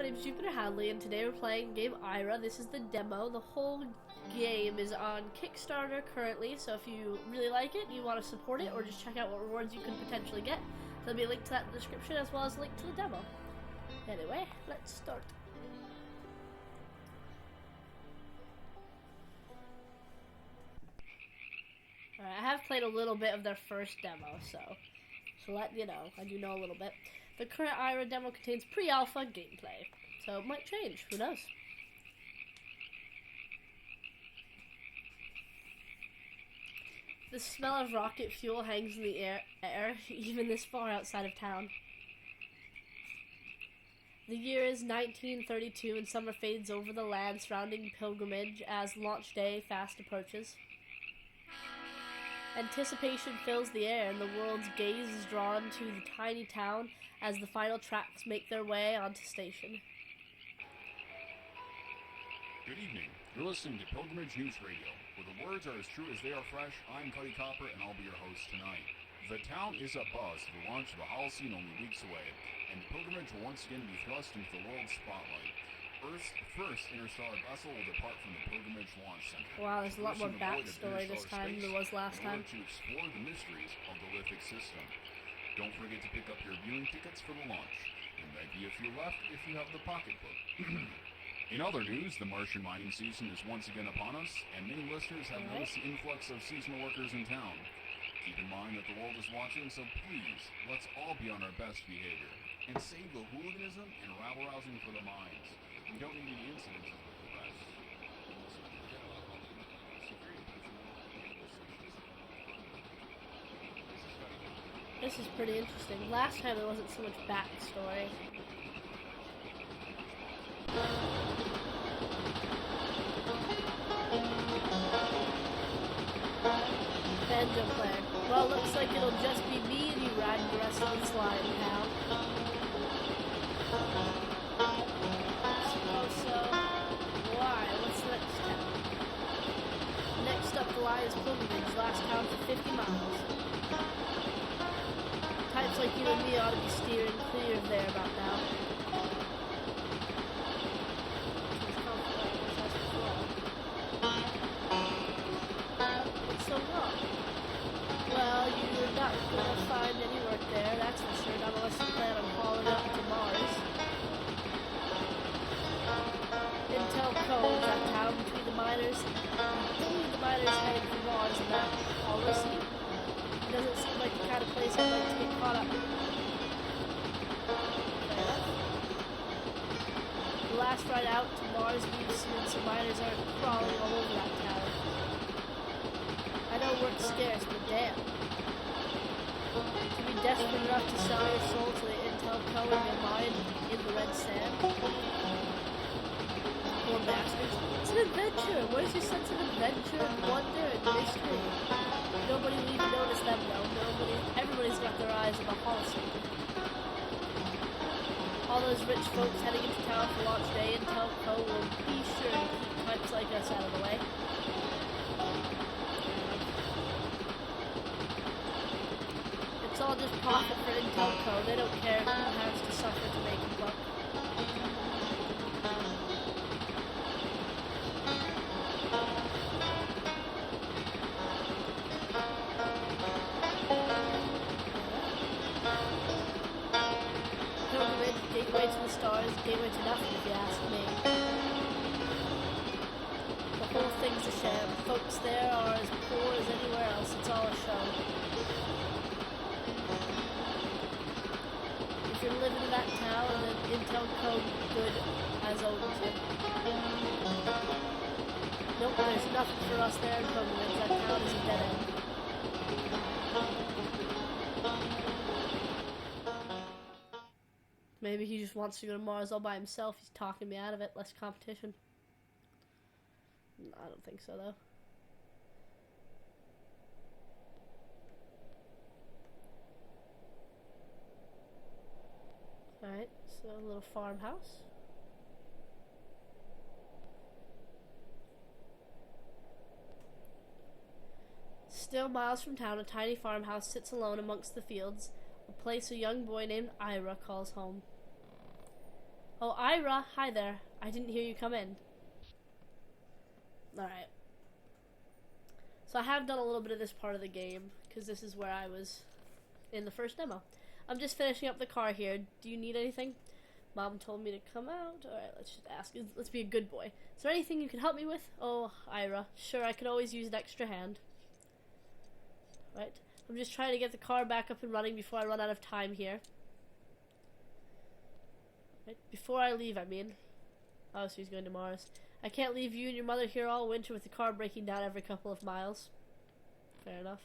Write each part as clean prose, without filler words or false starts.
my name is Jupiter Hadley, and today we're playing game Ira. This is the demo. The whole game is on Kickstarter currently, so if you really like it, you want to support it, or just check out what rewards you can potentially get, there'll be a link to that in the description, as well as a link to the demo. Anyway, let's start. Alright, I have played a little bit of their first demo, so let you know, I do know a little bit. The current Ira demo contains pre-alpha gameplay, so it might change, who knows? The smell of rocket fuel hangs in the air even this far outside of town. The year is 1932 and summer fades over the land surrounding Pilgrimage as launch day fast approaches. Anticipation fills the air and the world's gaze is drawn to the tiny town as the final tracks make their way onto station. Good evening. You're listening to Pilgrimage News Radio, where the words are as true as they are fresh. I'm Cuddy Copper, and I'll be your host tonight. The town is abuzz with the launch of the Holocene only weeks away, and Pilgrimage will once again be thrust into the world's spotlight. Earth's first interstellar vessel will depart from the Pilgrimage Launch Center. Wow, there's a lot more backstory this time than there was last time. To explore the mysteries of the lithic system. Don't forget to pick up your viewing tickets for the launch. There might be a few left if you have the pocketbook. In other news, the Martian mining season is once again upon us, and many listeners have noticed the influx of seasonal workers in town. Keep in mind that the world is watching, so please, let's all be on our best behavior, and save the hooliganism and rabble-rousing for the mines. We don't need any incidents with the press. This is pretty interesting. Last time there wasn't so much backstory. Banjo player. Well, looks like it'll just be me and you riding the rest of the slide now. So, why? What's the next step? Next up, the line is Pilgrimage, last town for 50 miles. Types like you and me ought to be steering clear of there about now. What's so wrong? Well, you're not going to find any work there, that's for sure, not unless you plan on hauling up to Mars. Intel Cove, that town between the miners heading for Mars and that Holocene. It doesn't seem like the kind of place I'd like to get caught up in. Fair enough. The last ride out to Mars leaves soon, so miners aren't crawling all over that town. I know work's scarce, but damn. To be desperate enough to sell your soul to the Intel Co. and your mind in the red sand? Poor bastards. It's an adventure. Where's your sense of adventure and wonder and mystery? Nobody will even notice them though. Everybody's got their eyes on the Holocene. All those rich folks heading into town for launch day, Intel Co. will be sure to keep types like us out of the way. It's all just profit for Intel Co. They don't care who has to suffer to make a buck. Gateway to the stars, gateway to nothing if you ask me. The whole thing's a sham. Folks there are as poor as anywhere else. It's all a show. If you're living in that town, then Intel Code good as old too. Nope, there's nothing for us there in Pilgrimage. That town is a dead end. Maybe he just wants to go to Mars all by himself. He's talking me out of it. Less competition. I don't think so, though. Alright, so a little farmhouse. Still miles from town, a tiny farmhouse sits alone amongst the fields, a place a young boy named Ira calls home. Oh, Ira, hi there. I didn't hear you come in. Alright. So I have done a little bit of this part of the game, because this is where I was in the first demo. I'm just finishing up the car here. Do you need anything? Mom told me to come out. Alright, let's just ask. Let's be a good boy. Is there anything you can help me with? Oh, Ira. Sure, I could always use an extra hand. Right. I'm just trying to get the car back up and running before I run out of time here. Right. Before I leave, I mean. Oh, so he's going to Mars. I can't leave you and your mother here all winter with the car breaking down every couple of miles. Fair enough.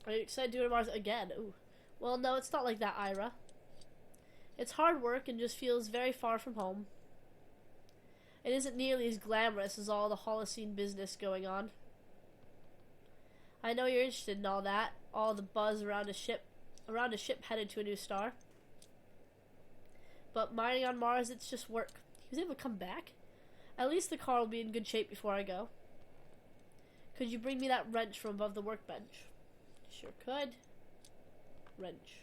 Are you excited to go to Mars again? Ooh. Well, no, it's not like that, Ira. It's hard work and just feels very far from home. It isn't nearly as glamorous as all the Holocene business going on. I know you're interested in all that, all the buzz around a ship headed to a new star. But mining on Mars, it's just work. He was able to come back? At least the car will be in good shape before I go. Could you bring me that wrench from above the workbench? Sure could. Wrench.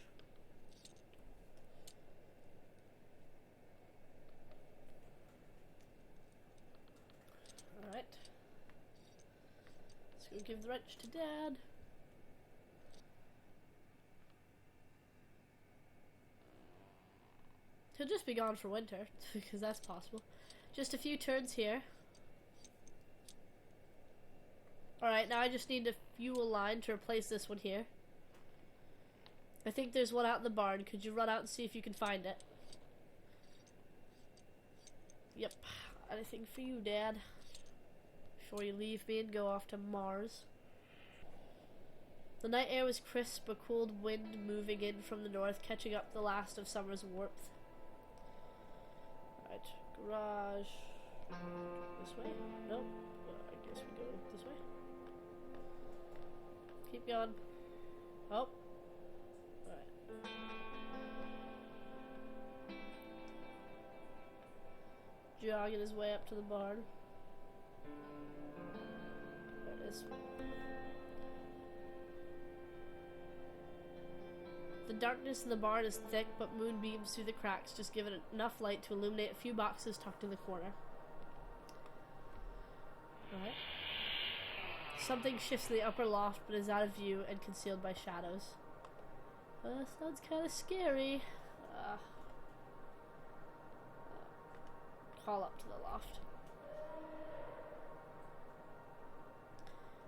Alright. Let's go give the wrench to Dad. He'll just be gone for winter, because that's possible. Just a few turns here. Alright, now I just need a fuel line to replace this one here. I think there's one out in the barn. Could you run out and see if you can find it? Yep. Anything for you, Dad. Before you leave me and go off to Mars. The night air was crisp, a cold wind moving in from the north, catching up the last of summer's warmth. Right, garage. This way? Nope. I guess we go this way. Keep going. Oh. Alright. Jogging his way up to the barn. There it is. The darkness in the barn is thick, but moonbeams through the cracks just give it enough light to illuminate a few boxes tucked in the corner. Alright. Something shifts in the upper loft, but is out of view and concealed by shadows. Sounds kind of scary. Call up to the loft.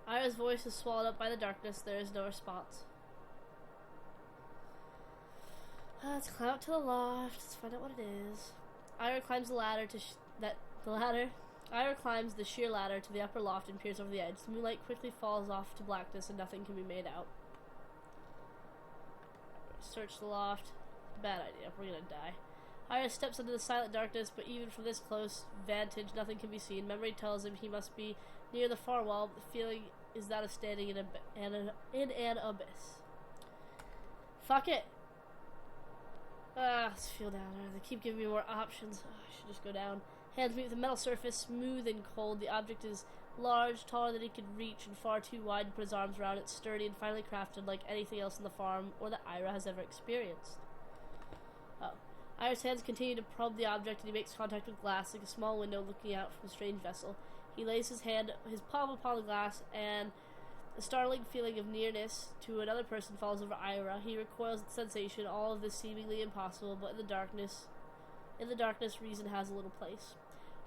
Ira's voice is swallowed up by the darkness. There is no response. Let's climb up to the loft. Let's find out what it is. Ira climbs the ladder Ira climbs the sheer ladder to the upper loft and peers over the edge. The moonlight quickly falls off to blackness and nothing can be made out. Search the loft. Bad idea. We're gonna die. Ira steps into the silent darkness, but even from this close vantage, nothing can be seen. Memory tells him he must be near the far wall, but the feeling is that of standing in an abyss. Fuck it! Let's feel down. They keep giving me more options. I should just go down. Hands meet with the metal surface, smooth and cold. The object is large, taller than he could reach, and far too wide to put his arms around it. Sturdy and finely crafted like anything else on the farm or that Ira has ever experienced. Oh. Ira's hands continue to probe the object, and he makes contact with glass, like a small window looking out from a strange vessel. He lays his palm upon the glass, and a startling feeling of nearness to another person falls over Ira. He recoils at the sensation, all of this seemingly impossible, but in the darkness, reason has a little place.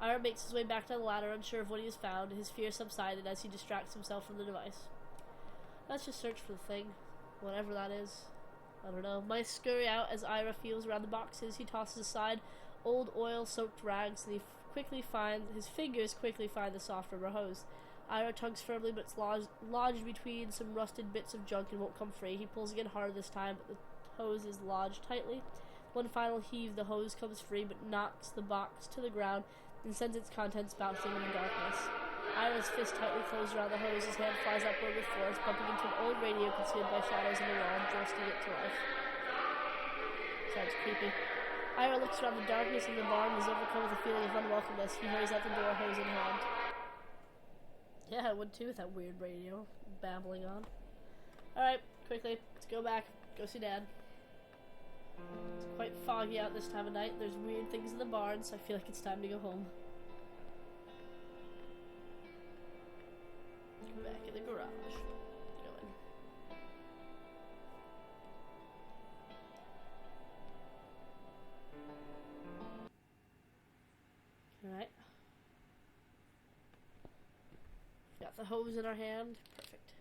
Ira makes his way back down the ladder, unsure of what he has found. His fear subsided as he distracts himself from the device. Let's just search for the thing, whatever that is. I don't know. Mice scurry out as Ira feels around the boxes. He tosses aside old oil-soaked rags, and his fingers quickly find the soft rubber hose. Ira tugs firmly, but it's lodged between some rusted bits of junk and won't come free. He pulls again harder this time, but the hose is lodged tightly. One final heave, the hose comes free, but knocks the box to the ground and sends its contents bouncing in the darkness. Ira's fist tightly closed around the hose. His hand flies upward with force, bumping into an old radio concealed by shadows in the wall and bursting it to life. Sounds creepy. Ira looks around the darkness in the barn and is overcome with a feeling of unwelcomeness. He hurries out the door, hose in hand. Yeah, I would too with that weird radio babbling on. Alright, quickly, let's go back. Go see Dad. It's quite foggy out this time of night. There's weird things in the barn, so I feel like it's time to go home. Back in the garage. Go in. Alright. Got the hose in our hand. Perfect.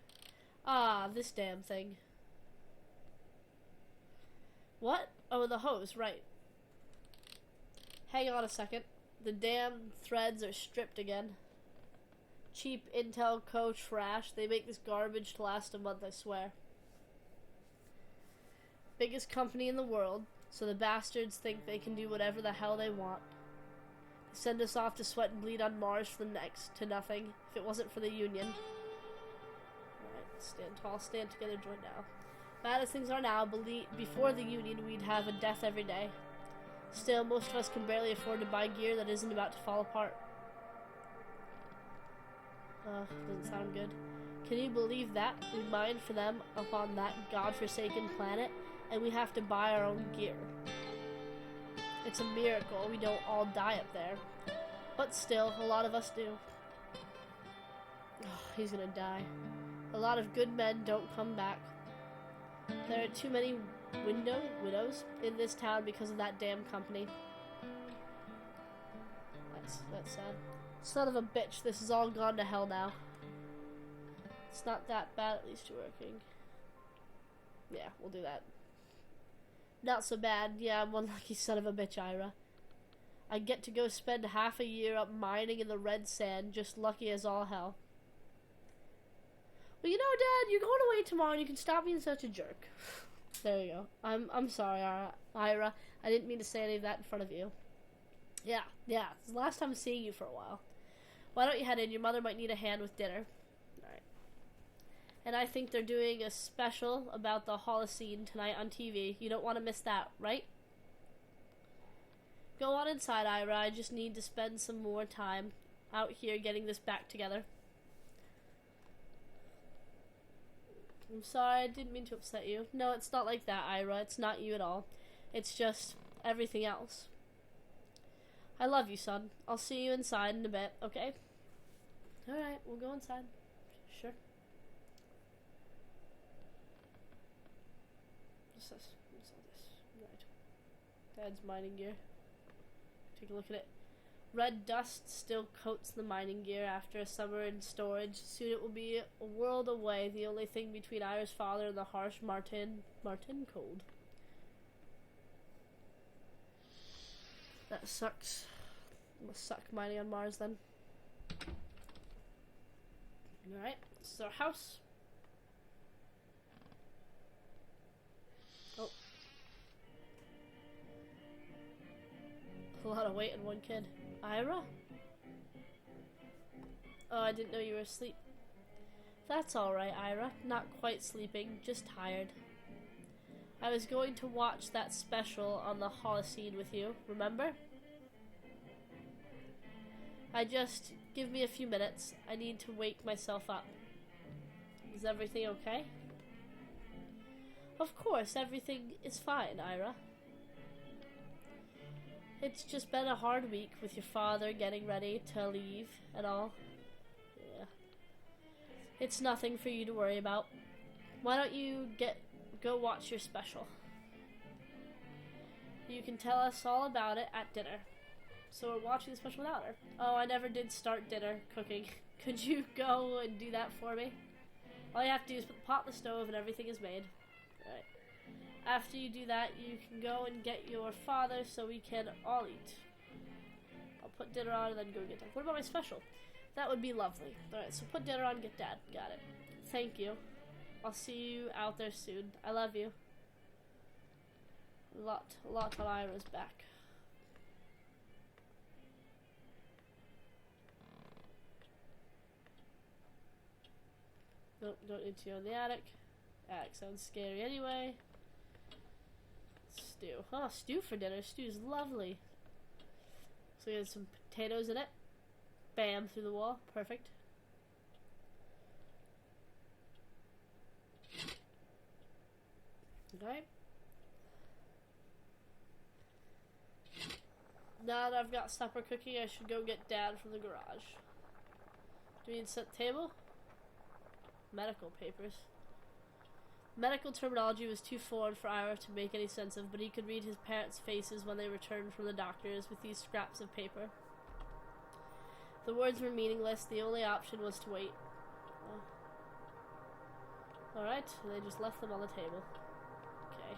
Ah, this damn thing. What? Oh, the hose, right. Hang on a second. The damn threads are stripped again. Cheap Intel Co. trash. They make this garbage to last a month, I swear. Biggest company in the world, so the bastards think they can do whatever the hell they want. They send us off to sweat and bleed on Mars from next to nothing, if it wasn't for the Union. Alright, stand tall, stand together, join now. Bad as things are now, before the Union we'd have a death every day. Still, most of us can barely afford to buy gear that isn't about to fall apart. Doesn't sound good. Can you believe that? We mine for them upon that godforsaken planet, and we have to buy our own gear. It's a miracle we don't all die up there. But still, a lot of us do. Oh, he's gonna die. A lot of good men don't come back. There are too many widows in this town because of that damn company. That's sad. Son of a bitch, this has all gone to hell now. It's not that bad, at least you're working. Yeah, we'll do that. Not so bad. Yeah, I'm one lucky son of a bitch, Ira. I get to go spend half a year up mining in the red sand, just lucky as all hell. Well, you know, Dad, you're going away tomorrow and you can stop being such a jerk. There you go. I'm sorry, Ira. I didn't mean to say any of that in front of you. Yeah. It's the last time I'm seeing you for a while. Why don't you head in? Your mother might need a hand with dinner. Alright. And I think they're doing a special about the Holocene tonight on TV. You don't want to miss that, right? Go on inside, Ira. I just need to spend some more time out here getting this back together. I'm sorry, I didn't mean to upset you. No, it's not like that, Ira. It's not you at all. It's just everything else. I love you, son. I'll see you inside in a bit, okay? Alright, we'll go inside. Sure. What's this? What's all this? Right. Dad's mining gear. Take a look at it. Red dust still coats the mining gear after a summer in storage. Soon it will be a world away, the only thing between Ira's father and the harsh Martin cold. That sucks. Must suck mining on Mars then. Alright, this is our house. Oh. A lot of weight in one kid. Ira? Oh, I didn't know you were asleep. That's alright, Ira. Not quite sleeping, just tired. I was going to watch that special on the Holocene with you, remember? Give me a few minutes. I need to wake myself up. Is everything okay? Of course, everything is fine, Ira. It's just been a hard week with your father getting ready to leave and all. Yeah. It's nothing for you to worry about. Why don't you go watch your special? You can tell us all about it at dinner. So we're watching the special without her. Oh, I never did start dinner cooking. Could you go and do that for me? All you have to do is put the pot in the stove and everything is made. Alright. After you do that, you can go and get your father so we can all eat. I'll put dinner on and then go get Dad. What about my special? That would be lovely. Alright, so put dinner on and get Dad. Got it. Thank you. I'll see you out there soon. I love you. A lot on Ira's back. Nope, don't need to go in the attic. Attic sounds scary anyway. Stew. Oh, stew for dinner. Stew's lovely. So we have some potatoes in it. Bam, through the wall. Perfect. Okay. Now that I've got supper cooking, I should go get Dad from the garage. Do we need to set the table? Medical papers. Medical terminology was too foreign for Ira to make any sense of, but he could read his parents' faces when they returned from the doctors with these scraps of paper. The words were meaningless. The only option was to wait. Alright, they just left them on the table. Okay.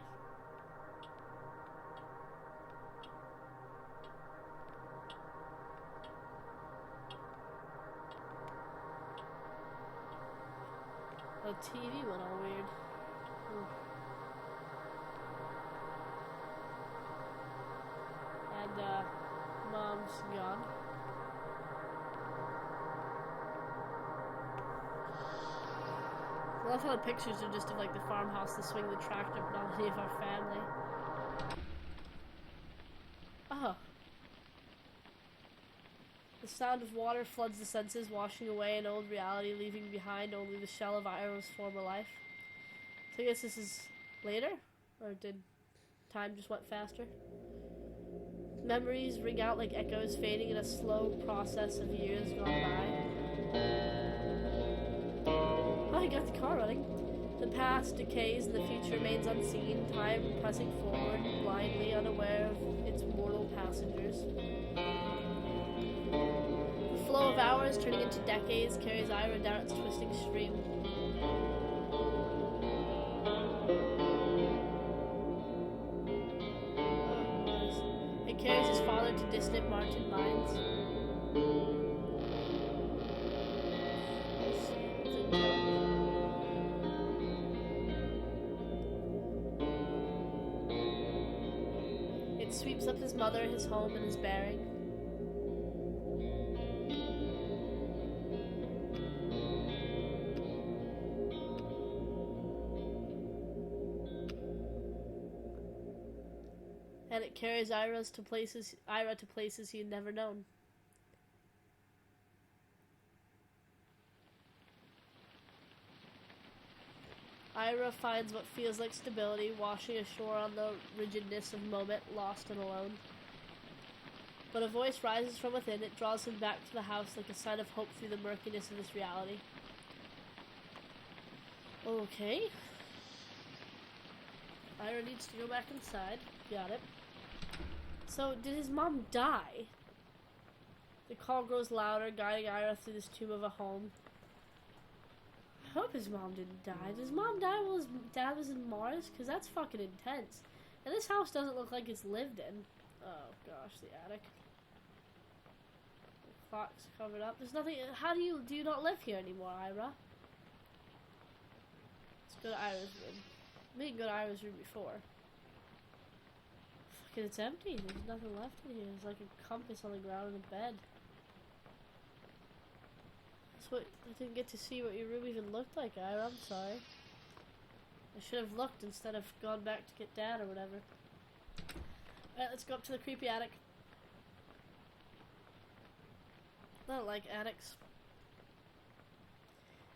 The TV went all weird. And, Mom's gone. I love how the pictures are just of, like, the farmhouse, the swing, the tractor, but not any of our family. Oh. The sound of water floods the senses, washing away an old reality, leaving behind only the shell of Ira's former life. So I guess this is later? Or did time just went faster? Memories ring out like echoes, fading in a slow process of years gone by. Oh, I got the car running. The past decays and the future remains unseen, time pressing forward, blindly unaware of its mortal passengers. The flow of hours turning into decades carries Ira down its twisting stream. It carries his father to distant Martin mines. It sweeps up his mother, his home, and his bearing. And it carries Ira to places he had never known. Ira finds what feels like stability, washing ashore on the rigidness of moment, lost and alone. But a voice rises from within. It draws him back to the house like a sign of hope through the murkiness of this reality. Okay. Ira needs to go back inside. Got it. So, did his mom die? The call grows louder, guiding Ira through this tomb of a home. I hope his mom didn't die. Did his mom die while his dad was in Mars? Because that's fucking intense. And this house doesn't look like it's lived in. Oh, gosh, the attic. The clock's covered up. There's nothing... How do you not live here anymore, Ira? Let's go to Ira's room. We didn't go to Ira's room before. Fucking, it's empty. There's nothing left in here. There's like a compass on the ground in the bed. I didn't get to see what your room even looked like, Ira. I'm sorry. I should have looked instead of gone back to get Dad or whatever. Alright, let's go up to the creepy attic. I don't like attics.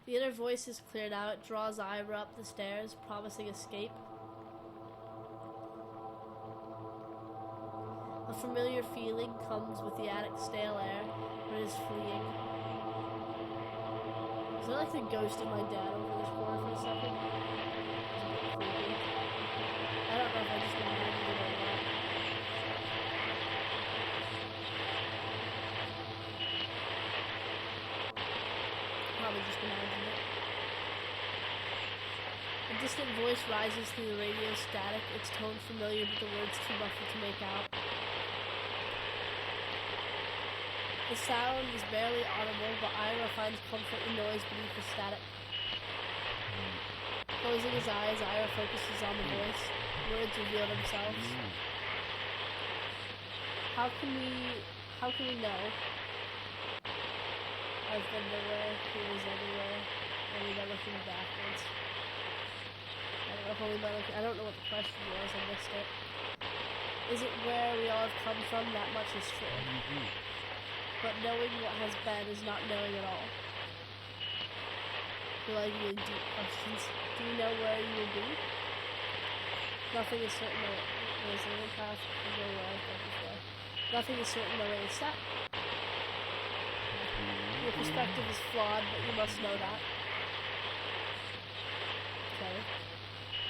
The inner voice is cleared out. It draws Ira up the stairs, promising escape. A familiar feeling comes with the attic's stale air, but it is fleeing. Is there like the ghost of my dad over this corner for a second? It's a bit creepy. I don't know if I just imagined it or not. Probably just imagined it. A distant voice rises through the radio static, its tone familiar but the words too muffled to make out. The sound is barely audible, but Ira finds comfort in noise beneath the static. Closing his eyes, Ira focuses on the voice. Words reveal themselves. How can we know? I've been nowhere, he was everywhere, only by looking backwards. I don't know what the question was, I missed it. Is it where we all have come from? That much is true. But knowing what has been is not knowing at all. They're like really deep questions. Do you know where you will be? Nothing is certain. There's a little path to go where I've been before. Nothing is certain, no way is set. Your perspective is flawed, but you must know that. Okay.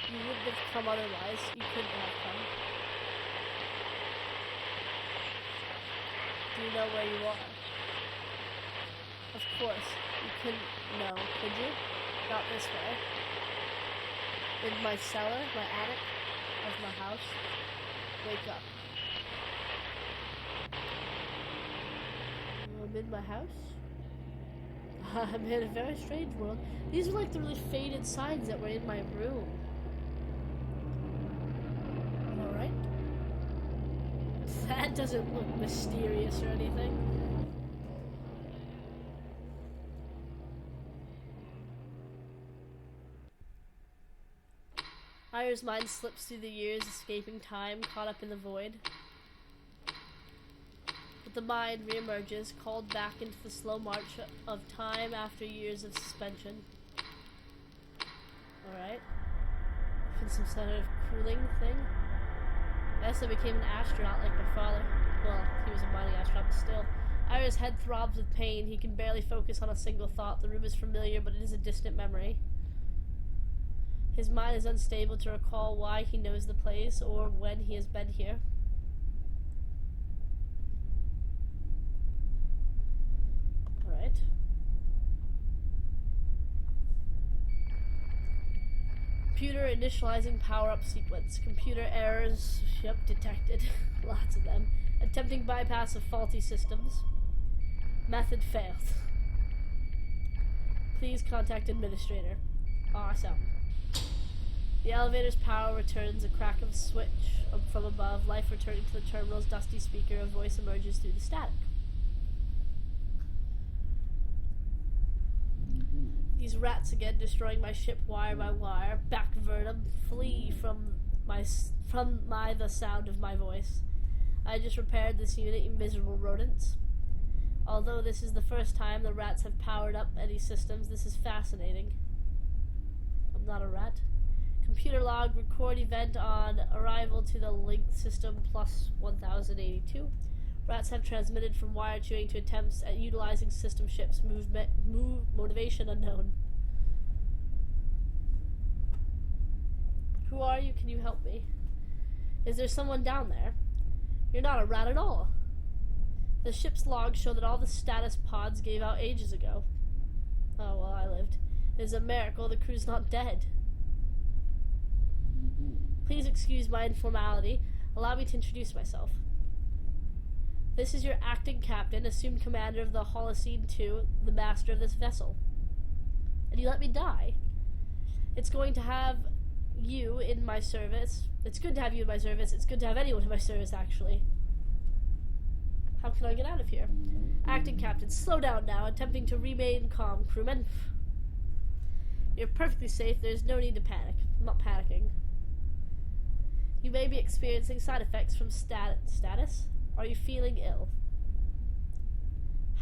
You wouldn't have come otherwise. You couldn't have come. Do you know where you are? Of course. You couldn't know, could you? Not this way. In my cellar, my attic of my house. Wake up. I'm in my house? I'm in a very strange world. These are like the really faded signs that were in my room. Alright. That doesn't look mysterious or anything. Ira's mind slips through the years, escaping time, caught up in the void. But the mind reemerges, called back into the slow march of time after years of suspension. Alright. Been some sort of cooling thing. I guess I became an astronaut like my father. Well, he was a mining astronaut, but still. Ira's head throbs with pain. He can barely focus on a single thought. The room is familiar, but it is a distant memory. His mind is unstable to recall why he knows the place or when he has been here. Alright. Computer initializing power-up sequence. Computer errors, yep, detected. Lots of them. Attempting bypass of faulty systems. Method failed. Please contact administrator. Awesome. The elevator's power returns, a crack of a switch from above, life returning to the terminal's dusty speaker, a voice emerges through the static. These rats again, destroying my ship wire by wire. Back Verdum, flee from the sound of my voice. I just repaired this unit, you miserable rodents. Although this is the first time the rats have powered up any systems, this is fascinating. I'm not a rat. Computer log, record event on arrival to the linked system plus 1082. Rats have transmitted from wire chewing to attempts at utilizing system ships. Motivation unknown. Who are you? Can you help me? Is there someone down there? You're not a rat at all. The ship's logs show that all the status pods gave out ages ago. Oh, well, I lived. It is a miracle the crew's not dead. Please excuse my informality. Allow me to introduce myself. This is your acting captain, assumed commander of the Holocene II, the master of this vessel. And you let me die. It's going to have you in my service. It's good to have you in my service. It's good to have anyone in my service, actually. How can I get out of here? Acting captain, slow down now, attempting to remain calm, crewmen. You're perfectly safe. There's no need to panic. I'm not panicking. You may be experiencing side effects from status. Are you feeling ill?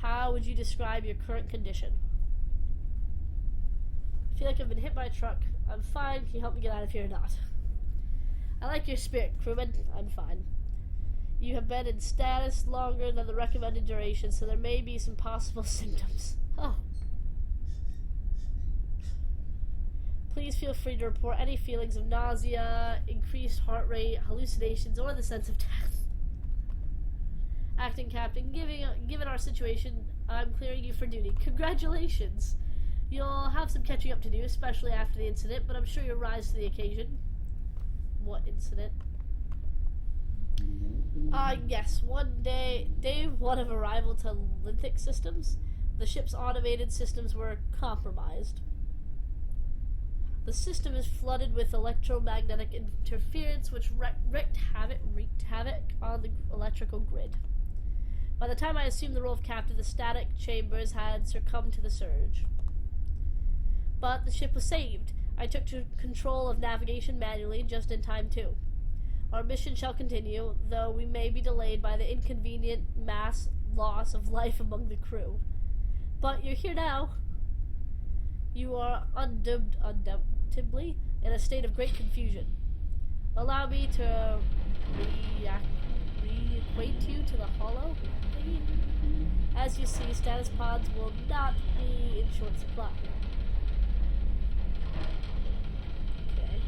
How would you describe your current condition? I feel like I've been hit by a truck. I'm fine. Can you help me get out of here or not? I like your spirit, crewman. I'm fine. You have been in status longer than the recommended duration, so there may be some possible symptoms. Oh. Please feel free to report any feelings of nausea, increased heart rate, hallucinations, or the sense of death. Acting captain, given our situation, I'm clearing you for duty. Congratulations! You'll have some catching up to do, especially after the incident, but I'm sure you'll rise to the occasion. What incident? Yes, day one of arrival to Linthic systems, the ship's automated systems were compromised. The system is flooded with electromagnetic interference, which wreaked havoc on the electrical grid. By the time I assumed the role of captain, the static chambers had succumbed to the surge. But the ship was saved. I took control of navigation manually, just in time too. Our mission shall continue, though we may be delayed by the inconvenient mass loss of life among the crew. But you're here now. You are undoubtedly in a state of great confusion. Allow me to reacquaint you to the hollow thingy. As you see, status pods will not be in short supply. Okay.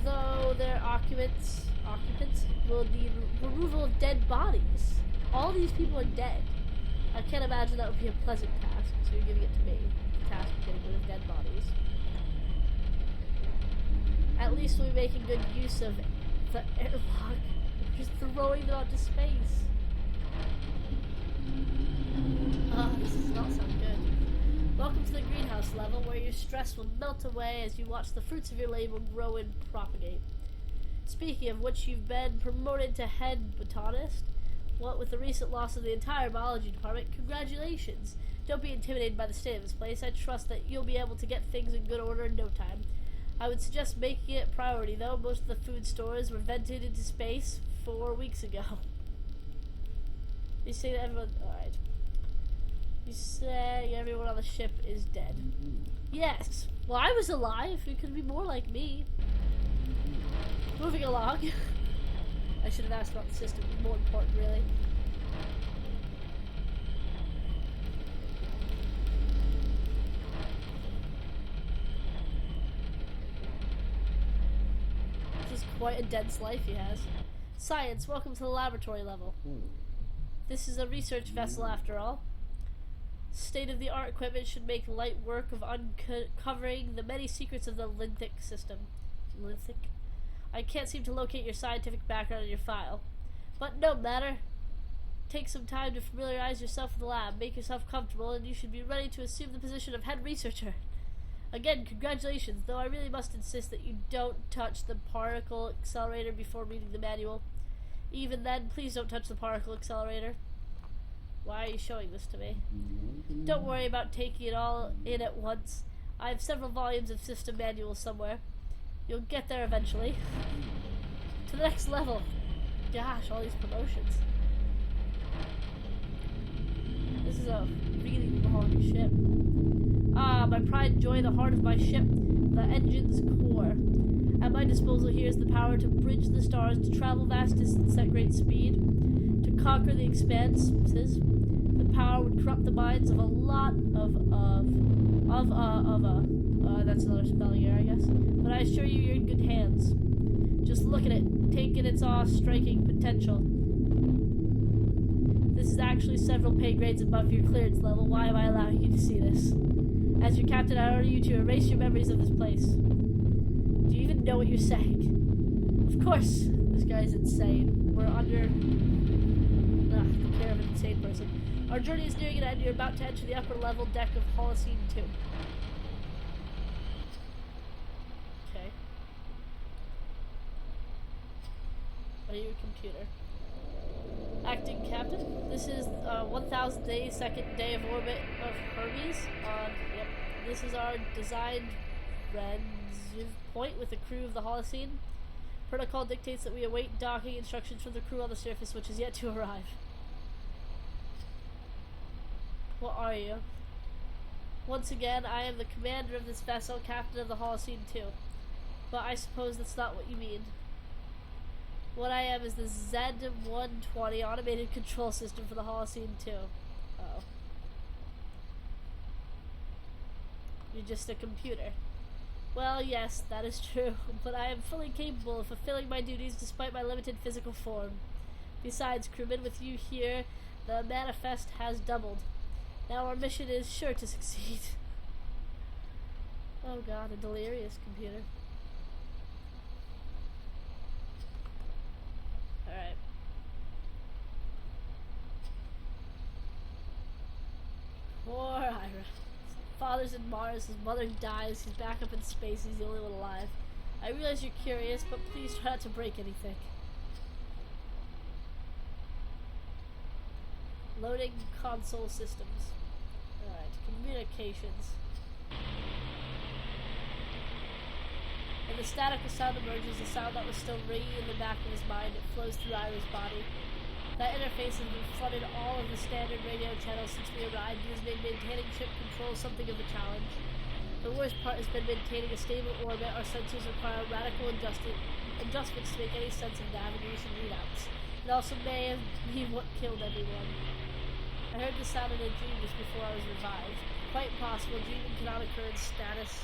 Though their occupants will need removal of dead bodies. All these people are dead. I can't imagine that would be a pleasant task, so you're giving it to me. The task of getting rid of dead bodies. At least we'll be making good use of the airlock. Just throwing them out to space. This does not sound good. Welcome to the greenhouse level, where your stress will melt away as you watch the fruits of your labor grow and propagate. Speaking of which, you've been promoted to head botanist. What with the recent loss of the entire biology department, congratulations. Don't be intimidated by the state of this place. I trust that you'll be able to get things in good order in no time. I would suggest making it a priority, though. Most of the food stores were vented into space 4 weeks ago. You say that everyone... Alright. You say everyone on the ship is dead. Yes. Well, I was alive. You could be more like me. Moving along. I should have asked about the system. More important, really. This is quite a dense life he has. Science, welcome to the laboratory level. This is a research vessel after all. State-of-the-art equipment should make light work of uncovering the many secrets of the Linthic system. Linthic? I can't seem to locate your scientific background in your file. But no matter. Take some time to familiarize yourself with the lab, make yourself comfortable, and you should be ready to assume the position of head researcher. Again, congratulations, though I really must insist that you don't touch the particle accelerator before reading the manual. Even then, please don't touch the particle accelerator. Why are you showing this to me? Don't worry about taking it all in at once. I have several volumes of system manuals somewhere. You'll get there eventually. To the next level. Gosh, all these promotions. This is a really long ship. Ah, my pride and joy, the heart of my ship, the engine's core. At my disposal here is the power to bridge the stars, to travel vast distances at great speed, to conquer the expanses. The power would corrupt the minds of a lot that's another spelling error, I guess. But I assure you, you're in good hands. Just look at it, take in its awe-striking potential. This is actually several pay grades above your clearance level. Why am I allowing you to see this? As your captain, I order you to erase your memories of this place. Do you even know what you're saying? Of course, this guy's insane. We're under the care of an insane person. Our journey is nearing an end. You're about to enter the upper level deck of Holocene 2. Okay. Are you a computer? Acting captain. This is 1,000 days, second day of orbit of Hermes. Yep. This is our designed rendezvous point with the crew of the Holocene. Protocol dictates that we await docking instructions from the crew on the surface, which is yet to arrive. What are you? Once again, I am the commander of this vessel, captain of the Holocene 2. But I suppose that's not what you mean. What I am is the Z-120 automated control system for the Holocene 2. Oh. You're just a computer. Well, yes, that is true, but I am fully capable of fulfilling my duties despite my limited physical form. Besides, crewmen, with you here, the manifest has doubled. Now our mission is sure to succeed. Oh god, a delirious computer. Alright. Poor Ira. His father's in Mars, his mother dies, he's back up in space, he's the only one alive. I realize you're curious, but please try not to break anything. Loading console systems. Alright, communications. When the static of sound emerges, a sound that was still ringing in the back of his mind, it flows through Ira's body. That interface has been flooded all of the standard radio channels since we arrived. It has made maintaining ship control something of a challenge. The worst part has been maintaining a stable orbit. Our sensors require radical adjustments to make any sense of navigation readouts. It also may have been what killed everyone. I heard the sound in a dream just before I was revived. Quite possible. Dreaming cannot occur in status.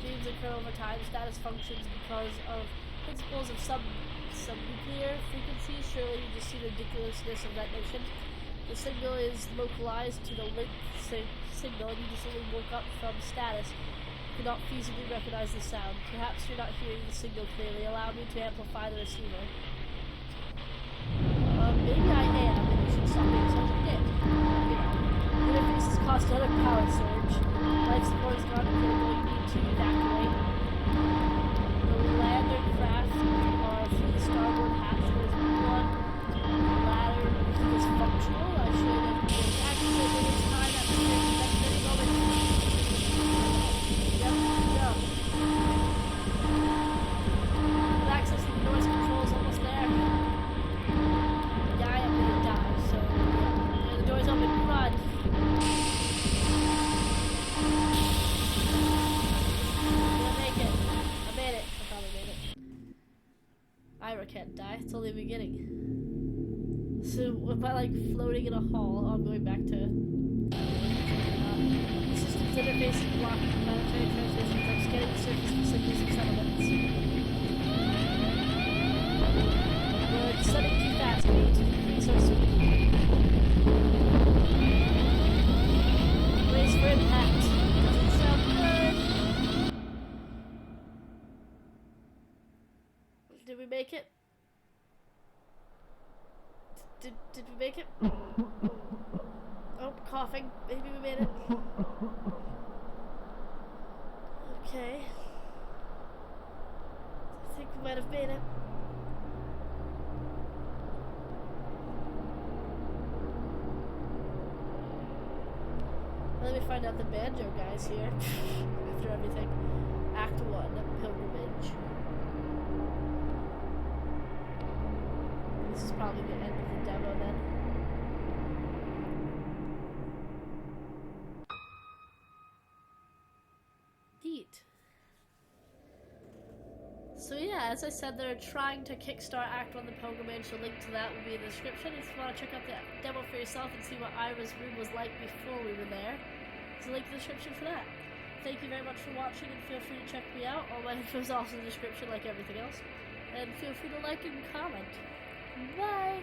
Dreams occur over time. Status functions because of principles of subnuclear frequencies. Surely you just see the ridiculousness of that notion. The signal is localized to the link signal, and you just only woke up from status. You cannot feasibly recognize the sound. Perhaps you're not hearing the signal clearly. Allow me to amplify the receiver. Maybe I am, and you should stop being such a dick. The interface has caused another power surge. Life support has gone critical. You need to evacuate. The lander craft are through the starboard hatch. There's one ladder is functional. I should have been activated in time at the very moment. Yep, go. Access to the noise control is almost there. Die, I'm gonna die, so yeah. The door's open, run. I'm gonna make it. I made it. I probably made it. Ira can't die, it's only the beginning. So, am I like floating in a hall? Oh, I'm going back to the system's interface is blocking planetary transmissions. I'm scanning the surface for signals and settlements. We're descending too fast. We need to increase our speed. Brace for impact. Doesn't sound good. Did we make it? Did we make it? Oh, coughing. Maybe we made it. Okay. I think we might have made it. Let me find out the banjo guys here. After everything. Act 1, Pilgrimage. This is probably the end of the demo then. Neat. So yeah, as I said, they're trying to kickstart Act 1 the Pilgrimage, so link to that will be in the description if you want to check out the demo for yourself and see what Ira's room was like before we were there. There's a link in the description for that. Thank you very much for watching, and feel free to check me out. All my info is also in the description like everything else. And feel free to like and comment. Bye!